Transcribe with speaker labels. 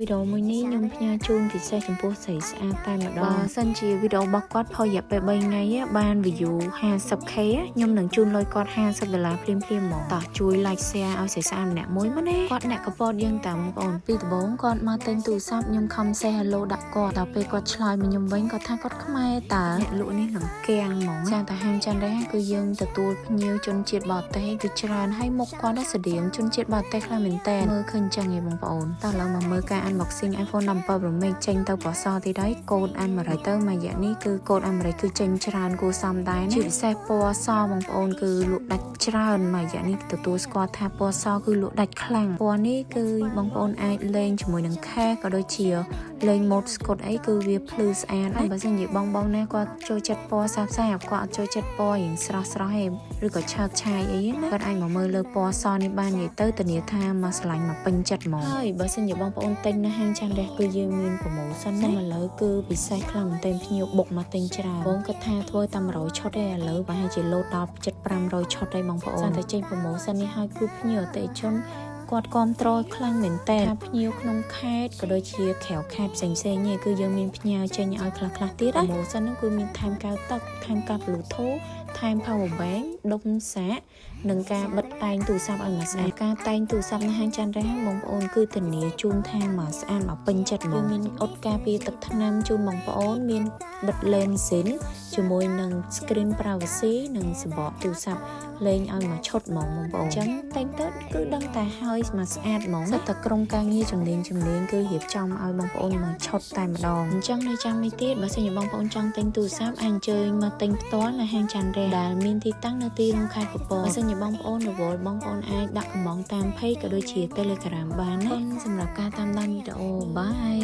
Speaker 1: វីដេអូមួយនេះខ្ញុំផ្ញើជូនពិសេសចំពោះស្រីស្អាតតែម្ដងបើសិនជាវីដេអូរបស់គាត់ផលរយៈពេល3ថ្ងៃបាន view 50k ខ្ញុំនឹងជូនលុយគាត់$50ភ្លាមៗហ្មងតោះជួយ like share ឲ្យស្រីស្អាតម្នាក់មួយមកណាគាត់អ្នកកពតយើងតាមបងប្អូនពីដំបូងគាត់មកទិញទូរស័ព្ទខ្ញុំខំ say hello ដាក់គាត់ដល់ពេលគាត់ឆ្លើយមកខ្ញុំវិញគាត់ថាគាត់ខ្មែរតើអ្នកលក់នេះនឹងគាំងហ្មងចាំតែហាងច័ន្ទរ៉េគឺយើងទទួលភ្ញៀវជនជាតិបរទេសគឺច្រើនហើយមុខគាត់ស្តៀងជនជាតិបរទេសខ្លះមែនតើមើលឃើញចឹងឯងបងប្អូនតោះឡើងមកមើលការ unboxing iPhone 17 Pro Max ចេញទៅពណ៌សទៀតហើយកូដអាមេរិកទៅមួយរយៈនេះគឺកូដអាមេរិកគឺចេញច្រើនគួរសមដែរណាជាពិសេសពណ៌សបងប្អូនគឺលក់ដាច់ច្រើនមួយរយៈនេះទទួលស្គាល់ថាពណ៌សគឺលក់ដាច់ខ្លាំងពណ៌នេះគឺបងប្អូនអាចលេងជាមួយនឹងខែក៏ដូចជាលេង mode ស្កុតអីគឺវាភ្លឺស្អាតហើយបើសិនជាបងណាគាត់ចូលចិត្តពណ៌សាបៗគាត់អត់ចូលចិត្តពណ៌រៀងស្រស់ៗទេឬក៏ឆើតឆាយអីណាគាត់អាចមកមើលលើពណ៌សនេះបាននិយាយទៅធានាថាមកឆ្លាញ់មកពេញចិត្តហ្មងហើយបើសិនជាបងប្អូនទិញនៅហាងច័ន្ទរ៉េគឺយើងមាន promotion ណាឥឡូវគឺពិសេសខ្លាំងមែនទែនភ្ញៀវបុកមកទិញច្រើនបងគាត់ថាធ្វើតែ100ឈុតទេឥឡូវប្រហែលជាលោតដល់700-500ឈុតទេបងប្អូនតែចេញ promotion នេះឲ្យគឺភ្ញៀវអតិថិជនគាត់គ្រប់គ្រងខ្លាំងមែនតើភ្ញៀវក្នុងខេត្តក៏ដូចជាក្រៅខេត្តផ្សេងៗនេះគឺយើងមានផ្ញើចេញឲ្យខ្លះទៀត promotion ហ្នឹងគឺមានថែមកៅទឹកថែមកាប Bluetooth ថែម power bank ដុំសាកនិងការបិទតែងទូរស័ព្ទឲ្យមកស្អាតការតែងទូរស័ព្ទនៅហាងច័ន្ទរ៉េបងប្អូនគឺធានាជូនថាមកស្អាតមកពេញចិត្តហ្មងមានអ៊ុតការពារទឹកថ្នាំជូនបងប្អូនមានបិទលេនស៊ីនជាមួយនឹង screen privacy និងសម្បកទូរស័ព្ទលេងឲ្យមកឈុតហ្មងបងប្អូនអញ្ចឹងតែងទៅគឺដឹងតែហើយមកស្អាតហ្មងសិតតែក្រុមការងារជំនាញគឺរៀបចំឲ្យបងប្អូនមកឈុតតែម្ដងអញ្ចឹងនៅចាំនេះទៀតបើសិនជាបងប្អូនចង់ទិញទូរស័ព្ទអាចអញ្ជើញមកទិញផ្ទាល់នៅហាងច័ន្ទរ៉េដែលមានទីតាំងនៅទីក្រុងខេត្តកំពតបើសិនជាបងប្អូនរវល់បងប្អូនអាចដាក់កំងតាម Page ក៏ដូចជា Telegram បានណាសម្រាប់ការតាមដានវីដេអូបាយ